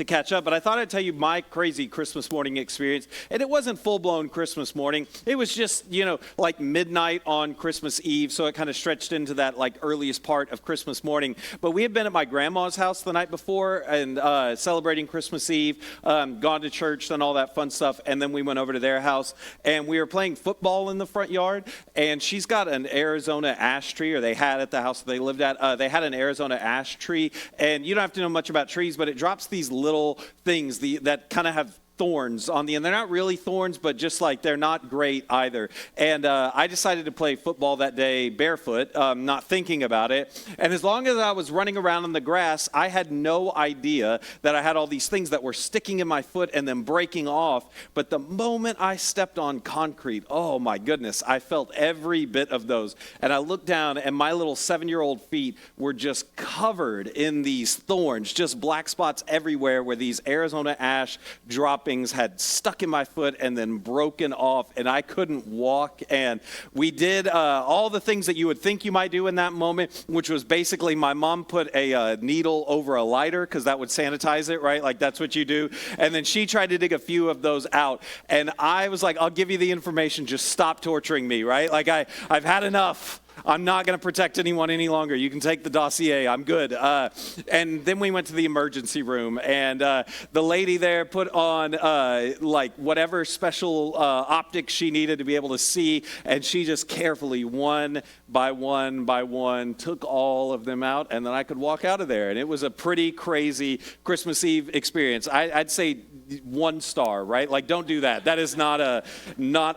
to catch up, but I thought I'd tell you my crazy Christmas morning experience. And it wasn't full-blown Christmas morning. It was just, like midnight on Christmas Eve, so it kind of stretched into that like earliest part of Christmas morning. But we had been at my grandma's house the night before and celebrating Christmas Eve, gone to church and all that fun stuff, and then we went over to their house, and we were playing football in the front yard, and she's got an Arizona ash tree, or they had at the house that they lived at. They had an Arizona ash tree, and you don't have to know much about trees, but it drops these little things that kind of have thorns on the end. They're not really thorns, but just like they're not great either. And I decided to play football that day barefoot, not thinking about it. And as long as I was running around in the grass, I had no idea that I had all these things that were sticking in my foot and then breaking off. But the moment I stepped on concrete, oh my goodness, I felt every bit of those. And I looked down and my little 7-year-old feet were just covered in these thorns, just black spots everywhere where these Arizona ash droppings had stuck in my foot and then broken off, and I couldn't walk. And we did all the things that you would think you might do in that moment, which was basically my mom put a needle over a lighter because that would sanitize it, right? Like that's what you do. And then she tried to dig a few of those out, and I was like, I'll give you the information, just stop torturing me, right? Like I've had enough. I'm not going to protect anyone any longer. You can take the dossier. I'm good. And then we went to the emergency room, and the lady there put on like whatever special optics she needed to be able to see, and she just carefully, one by one, took all of them out, and then I could walk out of there. And it was a pretty crazy Christmas Eve experience. I'd say 1 star, right? Like, don't do that. That is not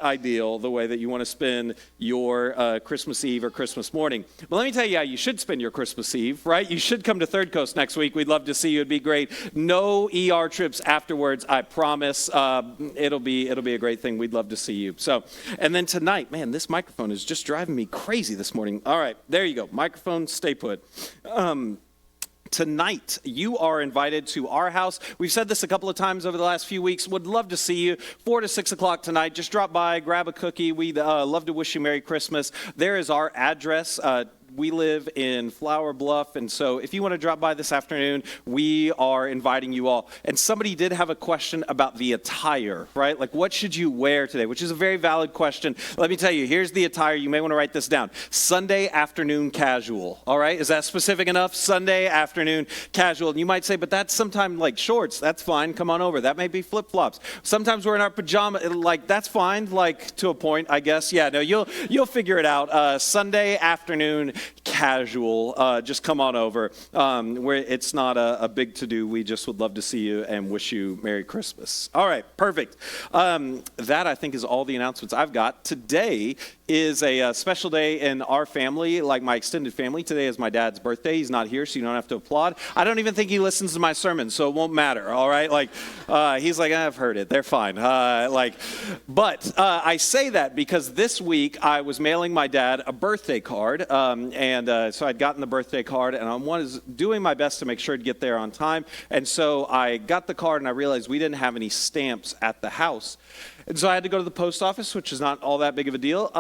ideal, the way that you want to spend your Christmas Eve or Christmas morning. But let me tell you how you should spend your Christmas Eve, right? You should come to Third Coast next week. We'd love to see you. It'd be great. No ER trips afterwards, I promise. It'll be a great thing. We'd love to see you. So, and then tonight, man, this microphone is just driving me crazy this morning. All right, there you go. Microphone, stay put. Tonight, you are invited to our house. We've said this a couple of times over the last few weeks. Would love to see you. 4 to 6 o'clock tonight. Just drop by, grab a cookie. We'd love to wish you Merry Christmas. There is our address. We live in Flower Bluff, and so if you want to drop by this afternoon, we are inviting you all. And somebody did have a question about the attire, right? Like, what should you wear today? Which is a very valid question. Let me tell you, here's the attire. You may want to write this down. Sunday afternoon casual, all right? Is that specific enough? Sunday afternoon casual. And you might say, but that's sometimes like shorts. That's fine. Come on over. That may be flip-flops. Sometimes we're in our pajama. Like, that's fine, like, to a point, I guess. Yeah, no, you'll figure it out. Sunday afternoon casual, just come on over. Where it's not a big to-do. We just would love to see you and wish you Merry Christmas. All right, perfect. That, I think, is all the announcements I've got. Today is a special day in our family, like my extended family. Today is my dad's birthday. He's not here, so you don't have to applaud. I don't even think he listens to my sermon, so it won't matter, all right? Like, he's like, I've heard it. They're fine. But I say that because this week I was mailing my dad a birthday card, so I'd gotten the birthday card, and I was doing my best to make sure to get there on time. And so I got the card, and I realized we didn't have any stamps at the house. And so I had to go to the post office, which is not all that big of a deal.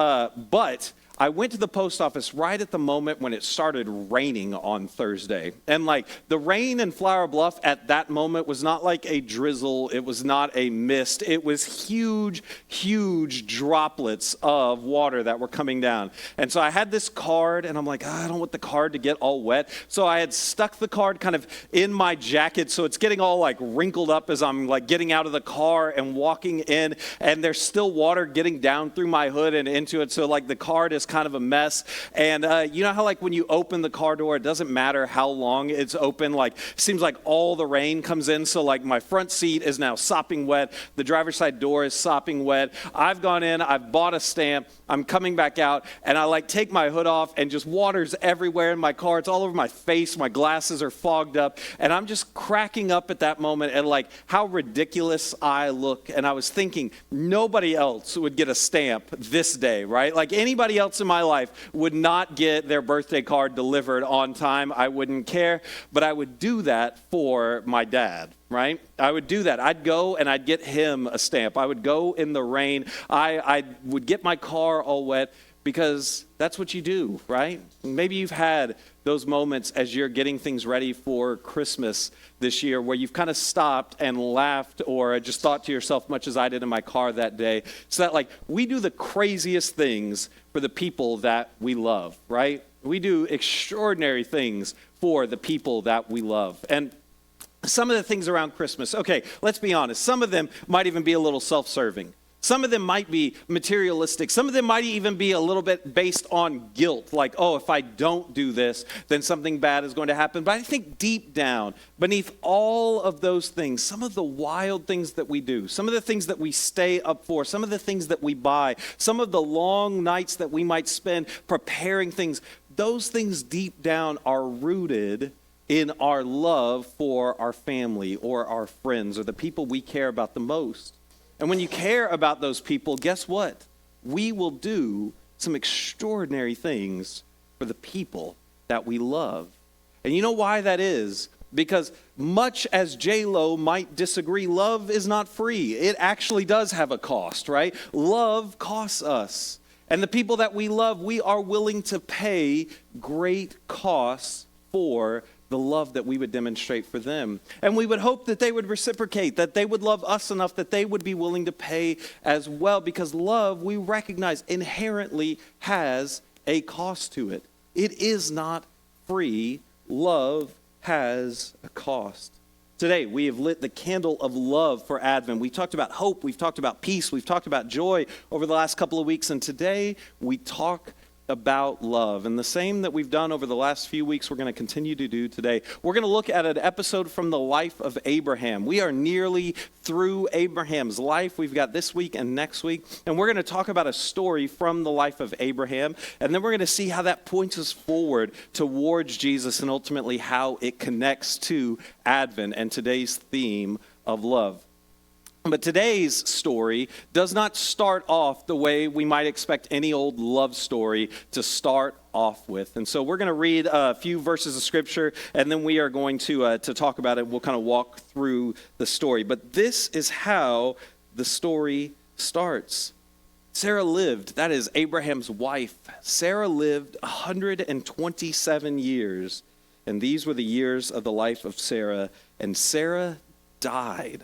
But I went to the post office right at the moment when it started raining on Thursday. And like the rain in Flower Bluff at that moment was not like a drizzle. It was not a mist. It was huge, huge droplets of water that were coming down. And so I had this card, and I'm like, I don't want the card to get all wet. So I had stuck the card kind of in my jacket, so it's getting all like wrinkled up as I'm like getting out of the car and walking in, and there's still water getting down through my hood and into it. So like the card is kind of a mess. And you know how like when you open the car door, it doesn't matter how long it's open, like seems like all the rain comes in. So like my front seat is now sopping wet. The driver's side door is sopping wet. I've gone in, I've bought a stamp, I'm coming back out, and I like take my hood off, and just water's everywhere in my car. It's all over my face. My glasses are fogged up, and I'm just cracking up at that moment at like how ridiculous I look. And I was thinking, nobody else would get a stamp this day, right? Like anybody else in my life would not get their birthday card delivered on time. I wouldn't care, but I would do that for my dad. Right? I would do that. I'd go and I'd get him a stamp. I would go in the rain. I would get my car all wet, because that's what you do, right? Maybe you've had those moments as you're getting things ready for Christmas this year where you've kind of stopped and laughed or just thought to yourself, much as I did in my car that day, so that we do the craziest things for the people that we love, right? We do extraordinary things for the people that we love. And some of the things around Christmas, okay, let's be honest, some of them might even be a little self-serving. Some of them might be materialistic. Some of them might even be a little bit based on guilt, like, oh, if I don't do this, then something bad is going to happen. But I think deep down, beneath all of those things, some of the wild things that we do, some of the things that we stay up for, some of the things that we buy, some of the long nights that we might spend preparing things, those things deep down are rooted in our love for our family or our friends or the people we care about the most. And when you care about those people, guess what? We will do some extraordinary things for the people that we love. And you know why that is? Because much as J-Lo might disagree, love is not free. It actually does have a cost, right? Love costs us. And the people that we love, we are willing to pay great costs for the love that we would demonstrate for them. And we would hope that they would reciprocate, that they would love us enough that they would be willing to pay as well, because love, we recognize, inherently has a cost to it. It is not free. Love has a cost. Today, we have lit the candle of love for Advent. We talked about hope, we've talked about peace, we've talked about joy over the last couple of weeks, and today we talk about love. And the same that we've done over the last few weeks, we're going to continue to do today. We're going to look at an episode from the life of Abraham. We are nearly through Abraham's life. We've got this week and next week. And we're going to talk about a story from the life of Abraham. And then we're going to see how that points us forward towards Jesus and ultimately how it connects to Advent and today's theme of love. But today's story does not start off the way we might expect any old love story to start off with. And so we're going to read a few verses of Scripture, and then we are going to talk about it. We'll kind of walk through the story. But this is how the story starts. Sarah lived, that is Abraham's wife. Sarah lived 127 years, and these were the years of the life of Sarah. And Sarah died.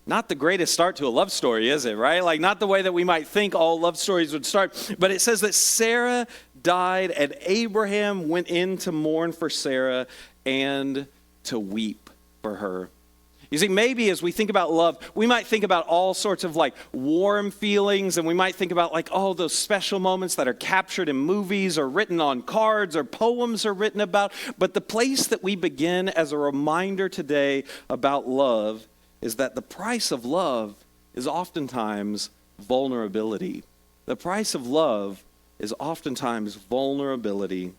Not the greatest start to a love story, is it, right? Not the way that we might think all love stories would start. But it says that Sarah died and Abraham went in to mourn for Sarah and to weep for her. You see, maybe as we think about love, we might think about all sorts of warm feelings, and we might think about all those special moments that are captured in movies or written on cards or poems are written about. But the place that we begin as a reminder today about love is that the price of love is oftentimes vulnerability. The price of love is oftentimes vulnerability.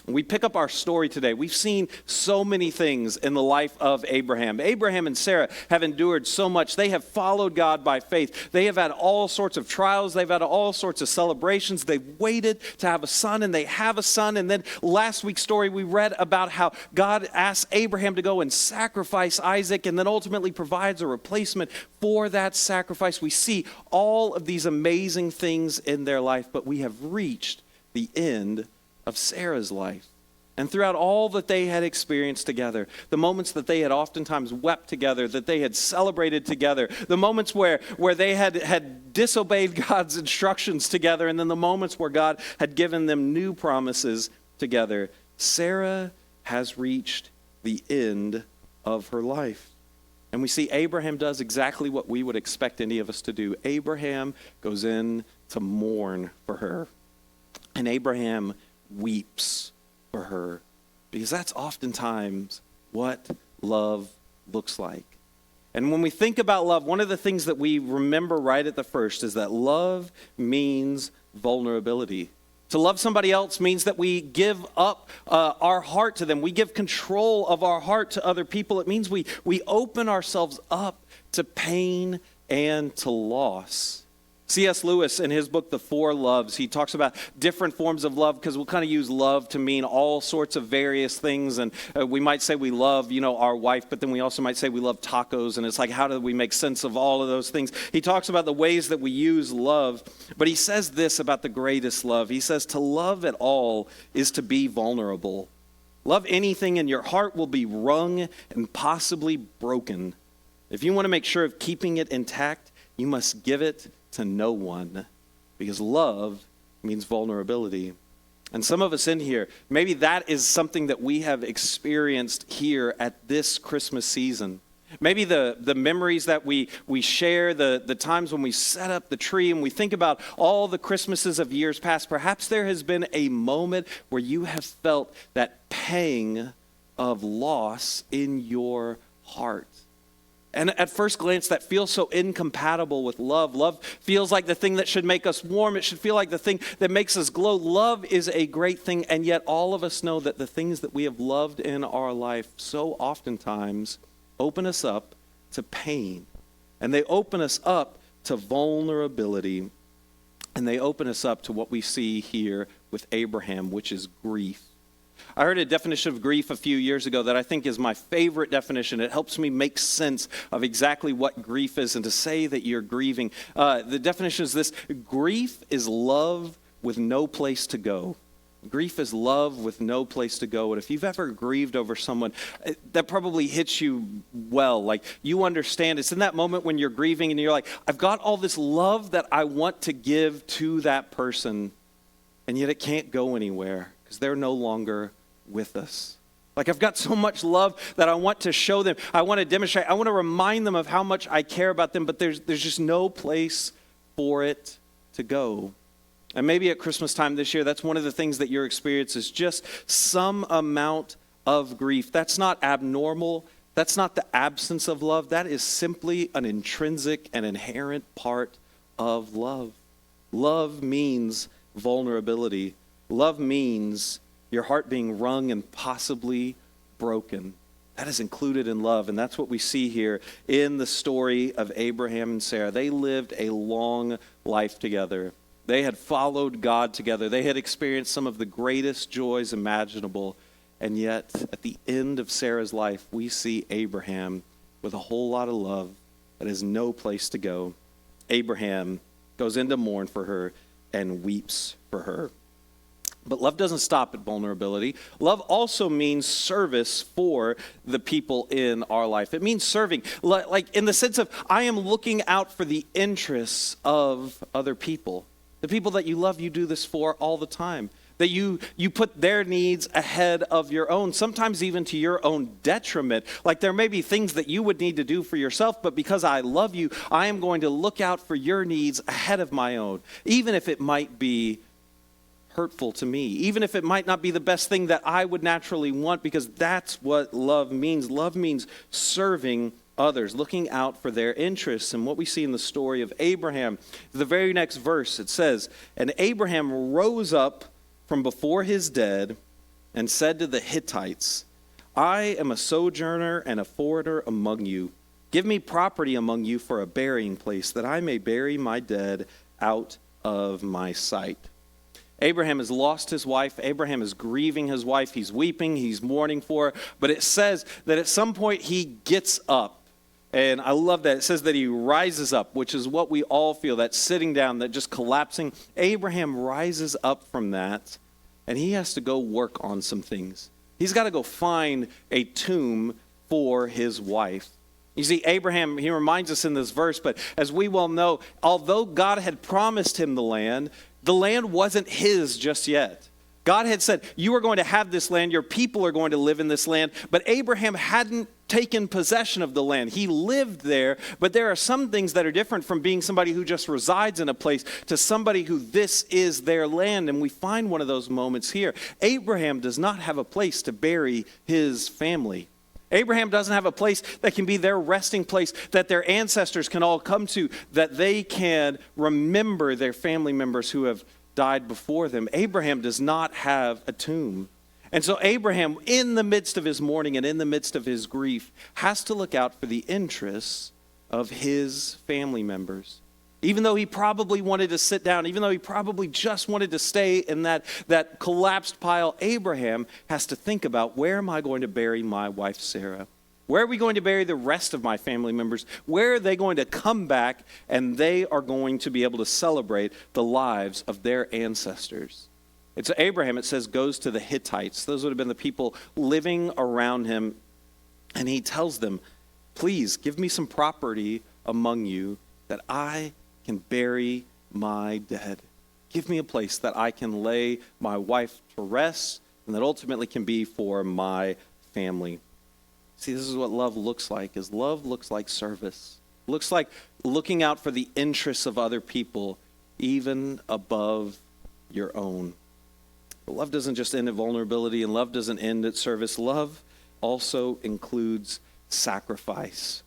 We pick up our story today. We've seen so many things in the life of Abraham. Abraham and Sarah have endured so much. They have followed God by faith. They have had all sorts of trials. They've had all sorts of celebrations. They've waited to have a son, and they have a son. And then last week's story, we read about how God asked Abraham to go and sacrifice Isaac, and then ultimately provides a replacement for that sacrifice. We see all of these amazing things in their life, but we have reached the end of Sarah's life. And throughout all that they had experienced together, the moments that they had oftentimes wept together, that they had celebrated together, the moments where they had disobeyed God's instructions together, and then the moments where God had given them new promises together, Sarah has reached the end of her life. And we see Abraham does exactly what we would expect any of us to do. Abraham goes in to mourn for her. And Abraham weeps for her, because that's oftentimes what love looks like. And when we think about love, one of the things that we remember right at the first is that love means vulnerability. To love somebody else means that we give up our heart to them. We give control of our heart to other people. It means we open ourselves up to pain and to loss. C.S. Lewis, in his book, The Four Loves, he talks about different forms of love because we'll kind of use love to mean all sorts of various things. And we might say we love, our wife, but then we also might say we love tacos. And it's like, how do we make sense of all of those things? He talks about the ways that we use love, but he says this about the greatest love. He says, to love at all is to be vulnerable. Love anything and your heart will be wrung and possibly broken. If you want to make sure of keeping it intact, you must give it to no one, because love means vulnerability. And some of us in here, maybe that is something that we have experienced here at this Christmas season. Maybe the memories that we share, the times when we set up the tree and we think about all the Christmases of years past, perhaps there has been a moment where you have felt that pang of loss in your heart. And at first glance, that feels so incompatible with love. Love feels like the thing that should make us warm. It should feel like the thing that makes us glow. Love is a great thing, and yet all of us know that the things that we have loved in our life so oftentimes open us up to pain. And they open us up to vulnerability. And they open us up to what we see here with Abraham, which is grief. I heard a definition of grief a few years ago that I think is my favorite definition. It helps me make sense of exactly what grief is and to say that you're grieving. The definition is this: grief is love with no place to go. Grief is love with no place to go. And if you've ever grieved over someone, that probably hits you well. Like, you understand. It's in that moment when you're grieving and you're like, I've got all this love that I want to give to that person, and yet it can't go anywhere because they're no longer with us. Like, I've got so much love that I want to show them. I want to demonstrate. I want to remind them of how much I care about them, but there's just no place for it to go. And maybe at Christmas time this year, that's one of the things that you're experiencing is just some amount of grief. That's not abnormal. That's not the absence of love. That is simply an intrinsic and inherent part of love. Love means vulnerability. Love means your heart being wrung and possibly broken. That is included in love, and that's what we see here in the story of Abraham and Sarah. They lived a long life together. They had followed God together. They had experienced some of the greatest joys imaginable, and yet at the end of Sarah's life, we see Abraham with a whole lot of love that has no place to go. Abraham goes in to mourn for her and weeps for her. But love doesn't stop at vulnerability. Love also means service for the people in our life. It means serving, like in the sense of I am looking out for the interests of other people. The people that you love, you do this for all the time. That you put their needs ahead of your own, sometimes even to your own detriment. Like, there may be things that you would need to do for yourself, but because I love you, I am going to look out for your needs ahead of my own, even if it might be hurtful to me, even if it might not be the best thing that I would naturally want, because that's what love means. Love means serving others, looking out for their interests. And what we see in the story of Abraham, the very next verse, it says, "And Abraham rose up from before his dead and said to the Hittites, I am a sojourner and a foreigner among you. Give me property among you for a burying place, that I may bury my dead out of my sight." Abraham has lost his wife. Abraham is grieving his wife. He's weeping. He's mourning for her. But it says that at some point he gets up. And I love that. It says that he rises up, which is what we all feel, that sitting down, that just collapsing. Abraham rises up from that, and he has to go work on some things. He's got to go find a tomb for his wife. You see, Abraham, he reminds us in this verse, but as we well know, although God had promised him the land wasn't his just yet. God had said, you are going to have this land, your people are going to live in this land, but Abraham hadn't taken possession of the land. He lived there, but there are some things that are different from being somebody who just resides in a place to somebody who this is their land, and we find one of those moments here. Abraham does not have a place to bury his family. Abraham doesn't have a place that can be their resting place, that their ancestors can all come to, that they can remember their family members who have died before them. Abraham does not have a tomb. And so Abraham, in the midst of his mourning and in the midst of his grief, has to look out for the interests of his family members. Even though he probably wanted to sit down, even though he probably just wanted to stay in that collapsed pile, Abraham has to think about, where am I going to bury my wife Sarah? Where are we going to bury the rest of my family members? Where are they going to come back and they are going to be able to celebrate the lives of their ancestors? It's Abraham, it says, goes to the Hittites. Those would have been the people living around him. And he tells them, please give me some property among you that I can bury my dead. Give me a place that I can lay my wife to rest and that ultimately can be for my family. See, this is what love looks like, is love looks like service. It looks like looking out for the interests of other people, even above your own. But love doesn't just end at vulnerability, and love doesn't end at service. Love also includes sacrifice.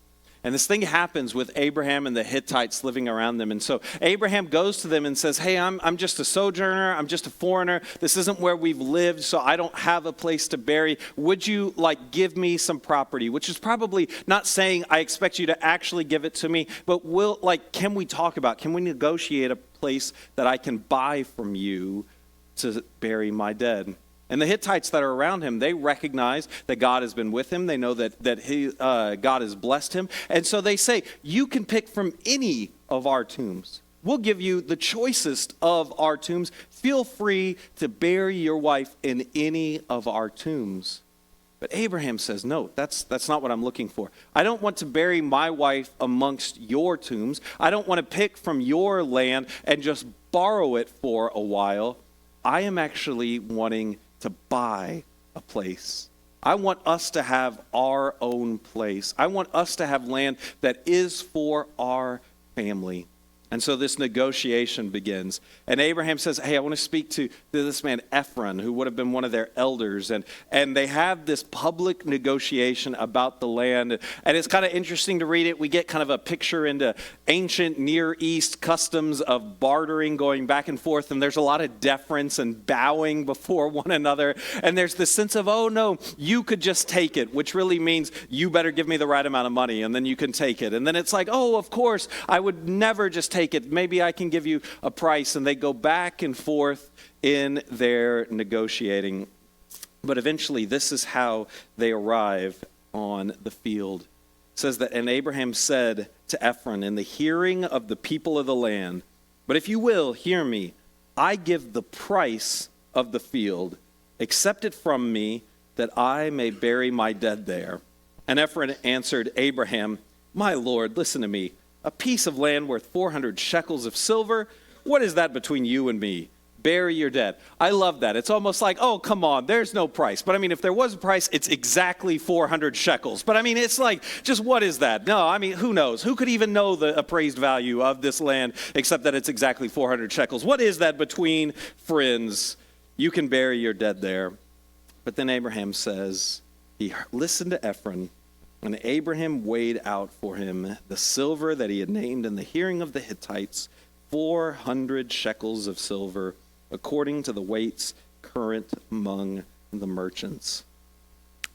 And this thing happens with Abraham and the Hittites living around them. And so Abraham goes to them and says, hey, I'm just a sojourner. I'm just a foreigner. This isn't where we've lived, so I don't have a place to bury. Would you give me some property? Which is probably not saying I expect you to actually give it to me, but can we talk about, can we negotiate a place that I can buy from you to bury my dead? And the Hittites that are around him, they recognize that God has been with him. They know that God has blessed him. And so they say, you can pick from any of our tombs. We'll give you the choicest of our tombs. Feel free to bury your wife in any of our tombs. But Abraham says, no, that's not what I'm looking for. I don't want to bury my wife amongst your tombs. I don't want to pick from your land and just borrow it for a while. I am actually wanting to buy a place. I want us to have our own place. I want us to have land that is for our family. And so this negotiation begins. And Abraham says, hey, I want to speak to this man Ephron, who would have been one of their elders. And they have this public negotiation about the land. And it's kind of interesting to read it. We get kind of a picture into ancient Near East customs of bartering going back and forth. And there's a lot of deference and bowing before one another. And there's this sense of, oh, no, you could just take it, which really means you better give me the right amount of money and then you can take it. And then it's like, oh, of course, I would never just take it. Maybe I can give you a price. And they go back and forth in their negotiating. But eventually, this is how they arrive on the field. It says that, and Abraham said to Ephron in the hearing of the people of the land, but if you will, hear me, I give the price of the field. Accept it from me that I may bury my dead there. And Ephron answered Abraham, my Lord, listen to me. A piece of land worth 400 shekels of silver? What is that between you and me? Bury your dead. I love that. It's almost like, oh, come on, there's no price. But I mean, if there was a price, it's exactly 400 shekels. But I mean, it's like, just what is that? No, I mean, who knows? Who could even know the appraised value of this land except that it's exactly 400 shekels? What is that between friends? You can bury your dead there. But then Abraham says, he listened to Ephron. And Abraham weighed out for him the silver that he had named in the hearing of the Hittites, 400 shekels of silver, according to the weights current among the merchants.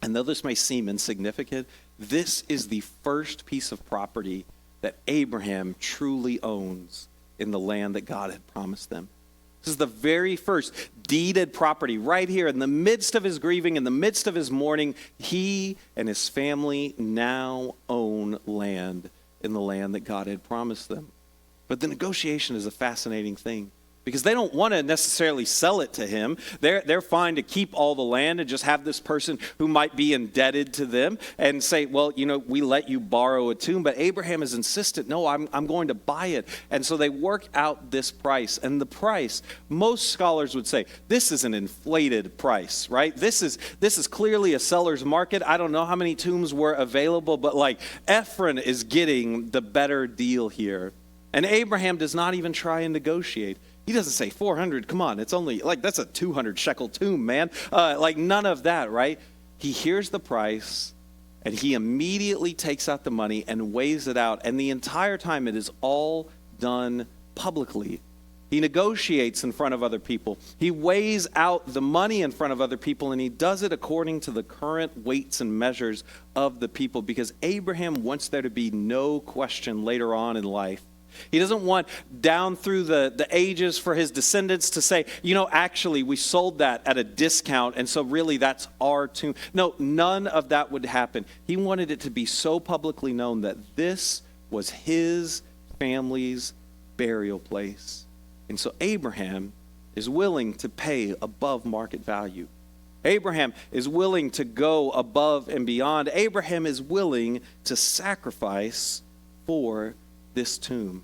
And though this may seem insignificant, this is the first piece of property that Abraham truly owns in the land that God had promised them. This is the very first deeded property right here in the midst of his grieving, in the midst of his mourning. He and his family now own land in the land that God had promised them. But the negotiation is a fascinating thing because they don't want to necessarily sell it to him. They're fine to keep all the land and just have this person who might be indebted to them and say, well, we let you borrow a tomb. But Abraham is insistent, no, I'm going to buy it. And so they work out this price. And the price, most scholars would say, this is an inflated price, right? This is clearly a seller's market. I don't know how many tombs were available, but Ephron is getting the better deal here. And Abraham does not even try and negotiate. He doesn't say 400, come on, it's only, that's a 200 shekel tomb, man. None of that, right? He hears the price, and he immediately takes out the money and weighs it out. And the entire time, it is all done publicly. He negotiates in front of other people. He weighs out the money in front of other people, and he does it according to the current weights and measures of the people, because Abraham wants there to be no question later on in life He doesn't want down through the ages for his descendants to say, actually, we sold that at a discount, and so really that's our tomb. No, none of that would happen. He wanted it to be so publicly known that this was his family's burial place. And so Abraham is willing to pay above market value. Abraham is willing to go above and beyond. Abraham is willing to sacrifice for this tomb.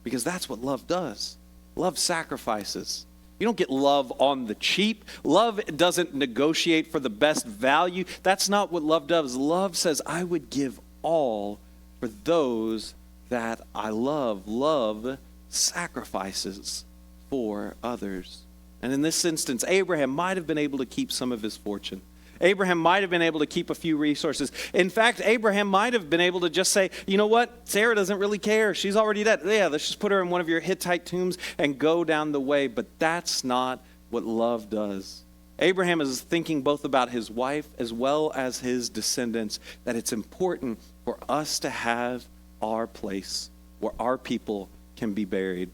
Because that's what love does. Love sacrifices. You don't get love on the cheap. Love doesn't negotiate for the best value. That's not what love does. Love says, I would give all for those that I love. Love sacrifices for others. And in this instance, Abraham might have been able to keep some of his fortune. Abraham might have been able to keep a few resources. In fact, Abraham might have been able to just say, you know what? Sarah doesn't really care. She's already dead. Yeah, let's just put her in one of your Hittite tombs and go down the way. But that's not what love does. Abraham is thinking both about his wife as well as his descendants, that it's important for us to have our place where our people can be buried.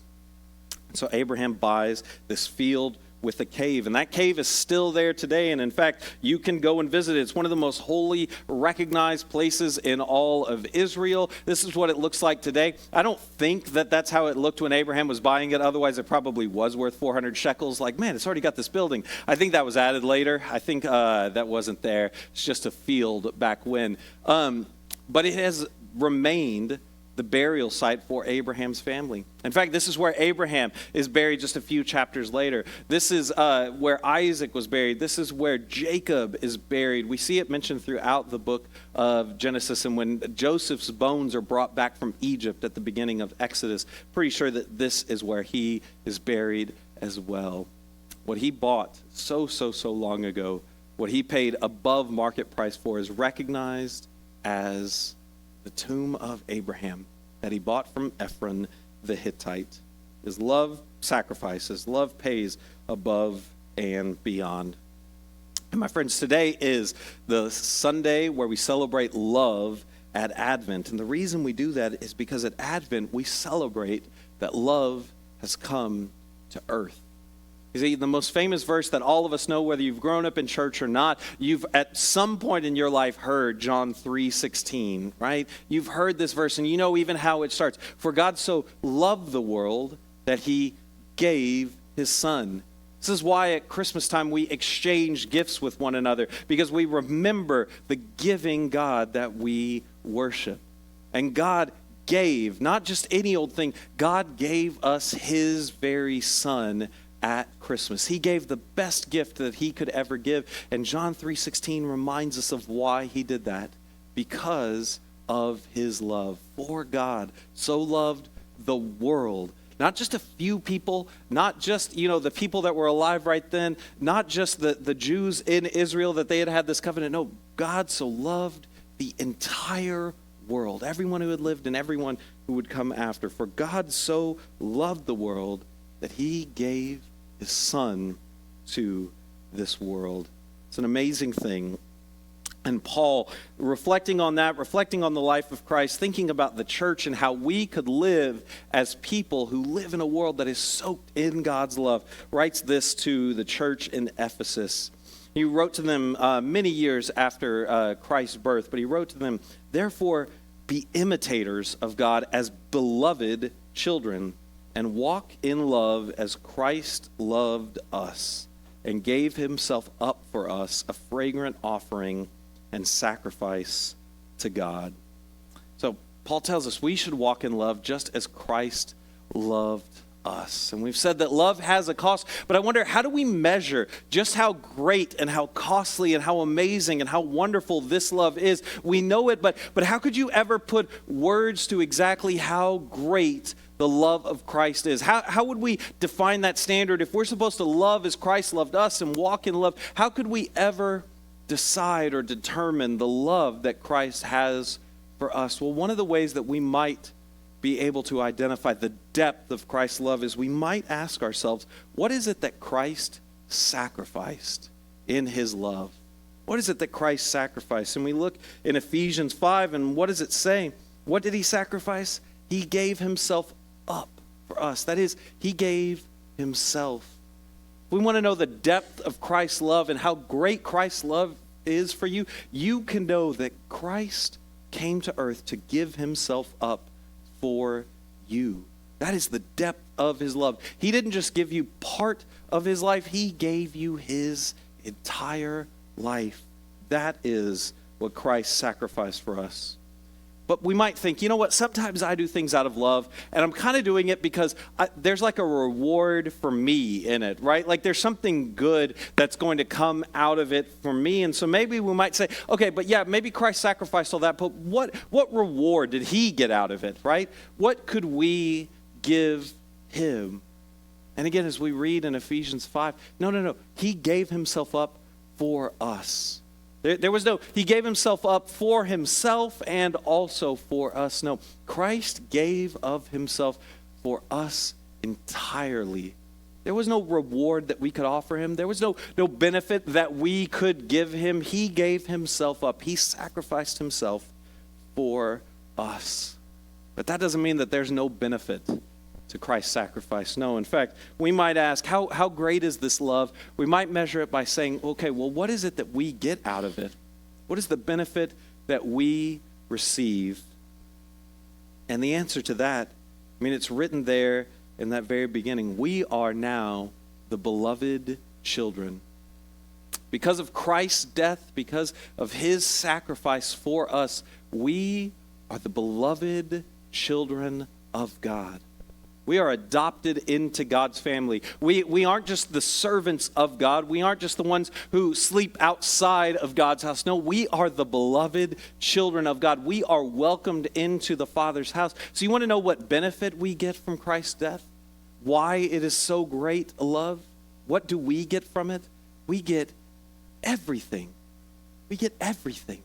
So Abraham buys this field with a cave, and that cave is still there today. And in fact, you can go and visit it. It's one of the most holy, recognized places in all of Israel. This is what it looks like today. I don't think that that's how it looked when Abraham was buying it. Otherwise, it probably was worth 400 shekels. Like, man, it's already got this building. I think that was added later. I think that wasn't there. It's just a field back when. But it has remained the burial site for Abraham's family. In fact, this is where Abraham is buried just a few chapters later. This is where Isaac was buried. This is where Jacob is buried. We see it mentioned throughout the book of Genesis, and when Joseph's bones are brought back from Egypt at the beginning of Exodus, pretty sure that this is where he is buried as well. What he bought so long ago, what he paid above market price for, is recognized as the tomb of Abraham that he bought from Ephron the Hittite. His love sacrifices, love pays above and beyond. And my friends, today is the Sunday where we celebrate love at Advent. And the reason we do that is because at Advent we celebrate that love has come to earth. You see, the most famous verse that all of us know, whether you've grown up in church or not, you've at some point in your life heard John 3:16, right? You've heard this verse, and you know even how it starts. For God so loved the world that he gave his son. This is why at Christmas time we exchange gifts with one another, because we remember the giving God that we worship. And God gave, not just any old thing, God gave us his very son at Christmas. He gave the best gift that he could ever give. And John 3:16 reminds us of why he did that. Because of his love. For God so loved the world. Not just a few people, not just, the people that were alive right then, not just the Jews in Israel that they had this covenant. No, God so loved the entire world. Everyone who had lived and everyone who would come after. For God so loved the world that he gave his son to this world. It's an amazing thing. And Paul, reflecting on that, reflecting on the life of Christ, thinking about the church and how we could live as people who live in a world that is soaked in God's love, writes this to the church in Ephesus. He wrote to them many years after Christ's birth, but he wrote to them, "Therefore, be imitators of God as beloved children, and walk in love as Christ loved us and gave himself up for us, a fragrant offering and sacrifice to God." So Paul tells us we should walk in love just as Christ loved us. And we've said that love has a cost, but I wonder, how do we measure just how great and how costly and how amazing and how wonderful this love is? We know it, but how could you ever put words to exactly how great the love of Christ is? How would we define that standard? If we're supposed to love as Christ loved us and walk in love, how could we ever decide or determine the love that Christ has for us? Well, one of the ways that we might be able to identify the depth of Christ's love is we might ask ourselves, what is it that Christ sacrificed in his love? What is it that Christ sacrificed? And we look in Ephesians 5, and what does it say? What did he sacrifice? He gave himself up for us. That is, he gave himself. We want to know the depth of Christ's love and how great Christ's love is for you. You can know that Christ came to earth to give himself up for you. That is the depth of his love. He didn't just give you part of his life. He gave you his entire life. That is what Christ sacrificed for us. But we might think, you know what, sometimes I do things out of love, and I'm kind of doing it because there's like a reward for me in it, right? Like there's something good that's going to come out of it for me. And so maybe we might say, okay, but yeah, maybe Christ sacrificed all that, but what reward did he get out of it, right? What could we give him? And again, as we read in Ephesians 5, no. He gave himself up for us. There was no, he gave himself up for himself and also for us. No, Christ gave of himself for us entirely. There was no reward that we could offer him. There was no benefit that we could give him. He gave himself up. He sacrificed himself for us. But that doesn't mean that there's no benefit to Christ's sacrifice. No, in fact, we might ask, how great is this love? We might measure it by saying, okay, well, what is it that we get out of it? What is the benefit that we receive? And the answer to that, it's written there in that very beginning. We are now the beloved children. Because of Christ's death, because of his sacrifice for us, we are the beloved children of God. We are adopted into God's family. We aren't just the servants of God. We aren't just the ones who sleep outside of God's house. No, we are the beloved children of God. We are welcomed into the Father's house. So you want to know what benefit we get from Christ's death? Why it is so great a love? What do we get from it? We get everything. We get everything.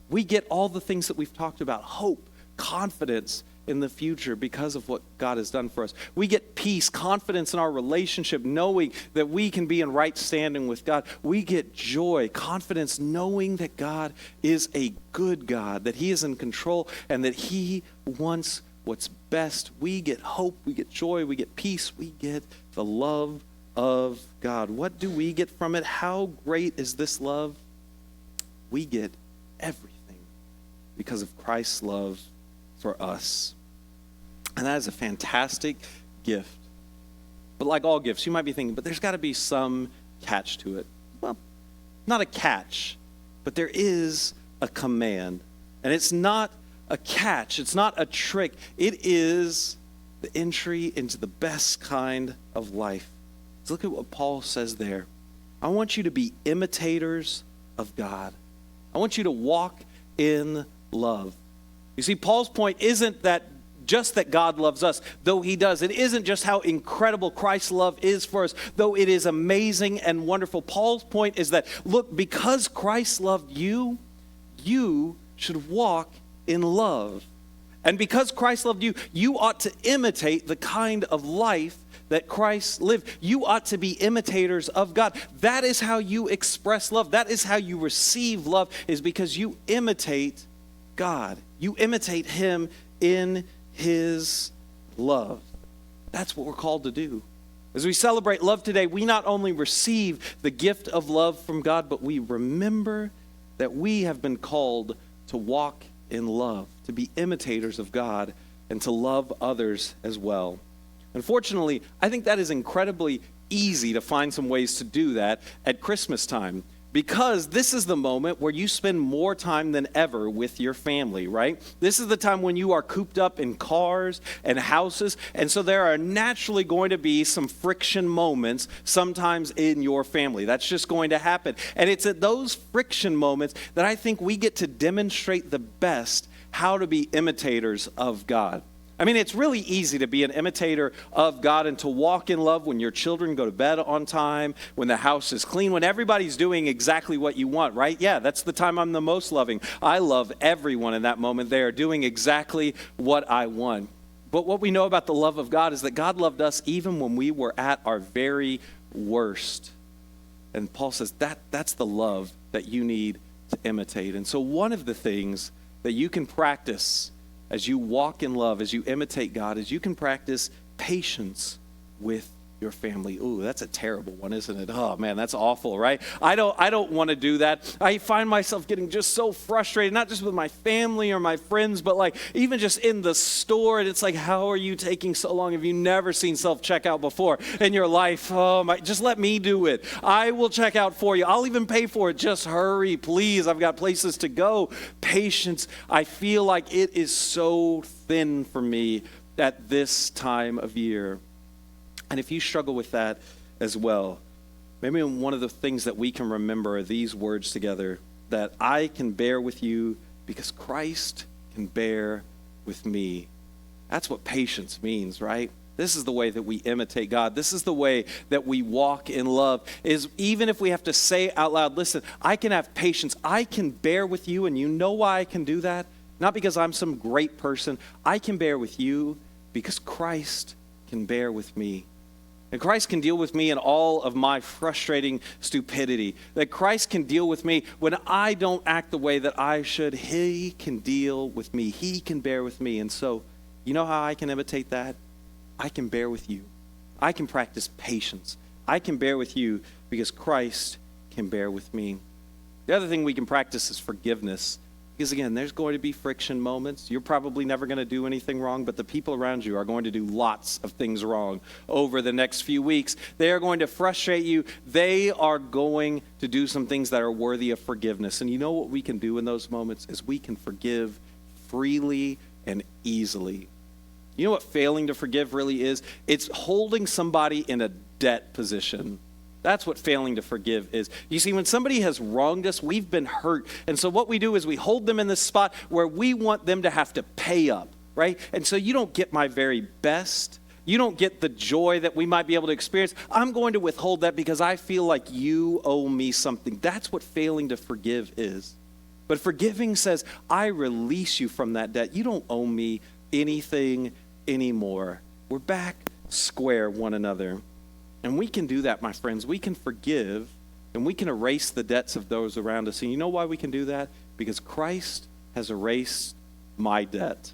We get all the things that we've talked about: hope, confidence in the future because of what God has done for us. We get peace, confidence in our relationship, knowing that we can be in right standing with God. We get joy, confidence, knowing that God is a good God, that he is in control, and that he wants what's best. We get hope, we get joy, we get peace, we get the love of God. What do we get from it? How great is this love? We get everything because of Christ's love for us. And that is a fantastic gift. But like all gifts, you might be thinking, but there's got to be some catch to it. Well, not a catch, but there is a command. And it's not a catch. It's not a trick. It is the entry into the best kind of life. So look at what Paul says there. I want you to be imitators of God. I want you to walk in love. You see, Paul's point isn't that just that God loves us, though he does. It isn't just how incredible Christ's love is for us, though it is amazing and wonderful. Paul's point is that, look, because Christ loved you, you should walk in love. And because Christ loved you, you ought to imitate the kind of life that Christ lived. You ought to be imitators of God. That is how you express love. That is how you receive love, is because you imitate God. You imitate him in his love. That's what we're called to do. As we celebrate love today, we not only receive the gift of love from God, but we remember that we have been called to walk in love, to be imitators of God, and to love others as well. Unfortunately, I think that is incredibly easy to find some ways to do that at Christmas time, because this is the moment where you spend more time than ever with your family, right? This is the time when you are cooped up in cars and houses, and so there are naturally going to be some friction moments sometimes in your family. That's just going to happen. And it's at those friction moments that I think we get to demonstrate the best how to be imitators of God. I mean, it's really easy to be an imitator of God and to walk in love when your children go to bed on time, when the house is clean, when everybody's doing exactly what you want, right? Yeah, that's the time I'm the most loving. I love everyone in that moment. They are doing exactly what I want. But what we know about the love of God is that God loved us even when we were at our very worst. And Paul says that's the love that you need to imitate. And so one of the things that you can practice as you walk in love, as you imitate God, is you can practice patience with your family. Ooh, that's a terrible one, isn't it? Oh man, that's awful, right? I don't want to do that. I find myself getting just so frustrated, not just with my family or my friends, but like even just in the store. And it's like, how are you taking so long? Have you never seen self-checkout before in your life? Oh my, just let me do it. I will check out for you. I'll even pay for it. Just hurry, please. I've got places to go. Patience. I feel like it is so thin for me at this time of year. And if you struggle with that as well, maybe one of the things that we can remember are these words together, that I can bear with you because Christ can bear with me. That's what patience means, right? This is the way that we imitate God. This is the way that we walk in love, is even if we have to say out loud, listen, I can have patience. I can bear with you, and you know why I can do that? Not because I'm some great person. I can bear with you because Christ can bear with me. And Christ can deal with me in all of my frustrating stupidity. That Christ can deal with me when I don't act the way that I should. He can deal with me. He can bear with me. And so, you know how I can imitate that? I can bear with you. I can practice patience. I can bear with you because Christ can bear with me. The other thing we can practice is forgiveness. Because again, there's going to be friction moments. You're probably never going to do anything wrong, but the people around you are going to do lots of things wrong over the next few weeks. They are going to frustrate you. They are going to do some things that are worthy of forgiveness. And you know what we can do in those moments is we can forgive freely and easily. You know what failing to forgive really is? It's holding somebody in a debt position. That's what failing to forgive is. You see, when somebody has wronged us, we've been hurt. And so what we do is we hold them in this spot where we want them to have to pay up, right? And so you don't get my very best. You don't get the joy that we might be able to experience. I'm going to withhold that because I feel like you owe me something. That's what failing to forgive is. But forgiving says, I release you from that debt. You don't owe me anything anymore. We're back square one another. And we can do that, my friends. We can forgive, and we can erase the debts of those around us. And you know why we can do that? Because Christ has erased my debt.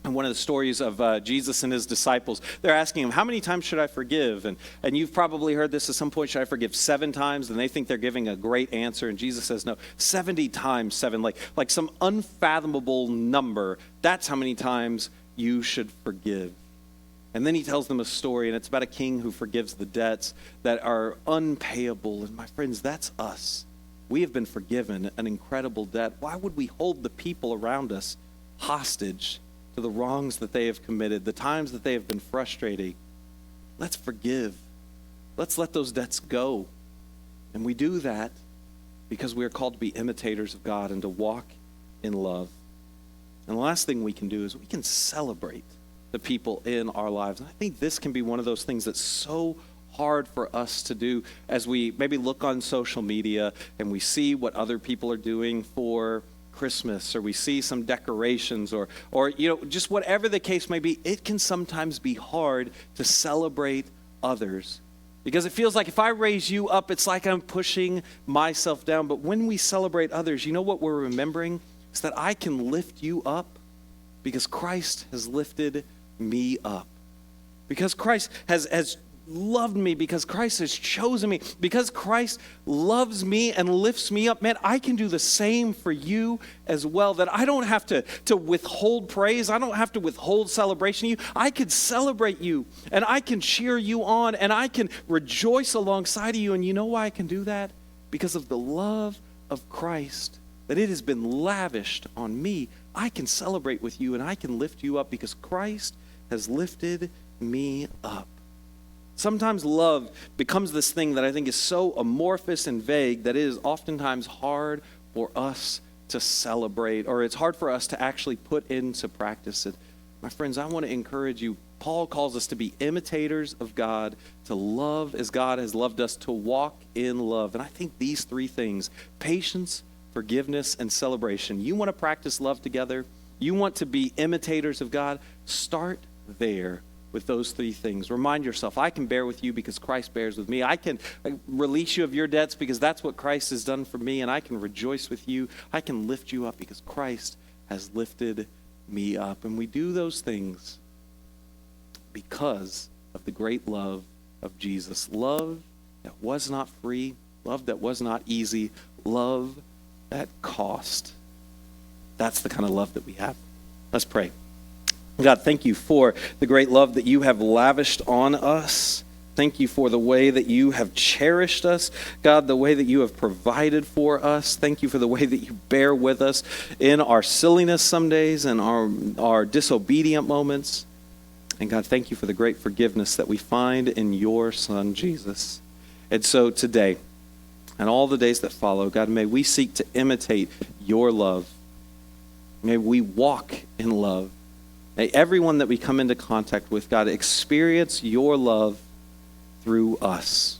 And one of the stories of Jesus and his disciples, they're asking him, how many times should I forgive? And you've probably heard this at some point, should I forgive 7 times? And they think they're giving a great answer. And Jesus says, no, 70 times 7, like some unfathomable number. That's how many times you should forgive. And then he tells them a story, and it's about a king who forgives the debts that are unpayable. And my friends, that's us. We have been forgiven an incredible debt. Why would we hold the people around us hostage to the wrongs that they have committed, the times that they have been frustrating? Let's forgive. Let's let those debts go. And we do that because we are called to be imitators of God and to walk in love. And the last thing we can do is we can celebrate the people in our lives. And I think this can be one of those things that's so hard for us to do as we maybe look on social media and we see what other people are doing for Christmas, or we see some decorations, or you know, just whatever the case may be. It can sometimes be hard to celebrate others because it feels like if I raise you up, it's like I'm pushing myself down. But when we celebrate others, you know what we're remembering? Is that I can lift you up because Christ has lifted me up. Because Christ has loved me, because Christ has chosen me, because Christ loves me and lifts me up. Man, I can do the same for you as well, that I don't have to withhold praise. I don't have to withhold celebration of you. I can celebrate you, and I can cheer you on, and I can rejoice alongside of you. And you know why I can do that? Because of the love of Christ, that it has been lavished on me. I can celebrate with you, and I can lift you up because Christ has lifted me up. Sometimes love becomes this thing that I think is so amorphous and vague that it is oftentimes hard for us to celebrate, or it's hard for us to actually put into practice. And my friends, I want to encourage you. Paul calls us to be imitators of God, to love as God has loved us, to walk in love. And I think these 3 things, patience, forgiveness, and celebration. You want to practice love together? You want to be imitators of God? Start there with those 3 things. Remind yourself, I can bear with you because Christ bears with me. I can release you of your debts because that's what Christ has done for me, and I can rejoice with you. I can lift you up because Christ has lifted me up. And we do those things because of the great love of Jesus. Love that was not free, love that was not easy, love that cost. That's the kind of love that we have. Let's pray. God, thank you for the great love that you have lavished on us. Thank you for the way that you have cherished us. God, the way that you have provided for us. Thank you for the way that you bear with us in our silliness some days and our disobedient moments. And God, thank you for the great forgiveness that we find in your Son, Jesus. And so today, and all the days that follow, God, may we seek to imitate your love. May we walk in love. May everyone that we come into contact with, God, experience your love through us.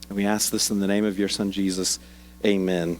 And we ask this in the name of your Son, Jesus. Amen.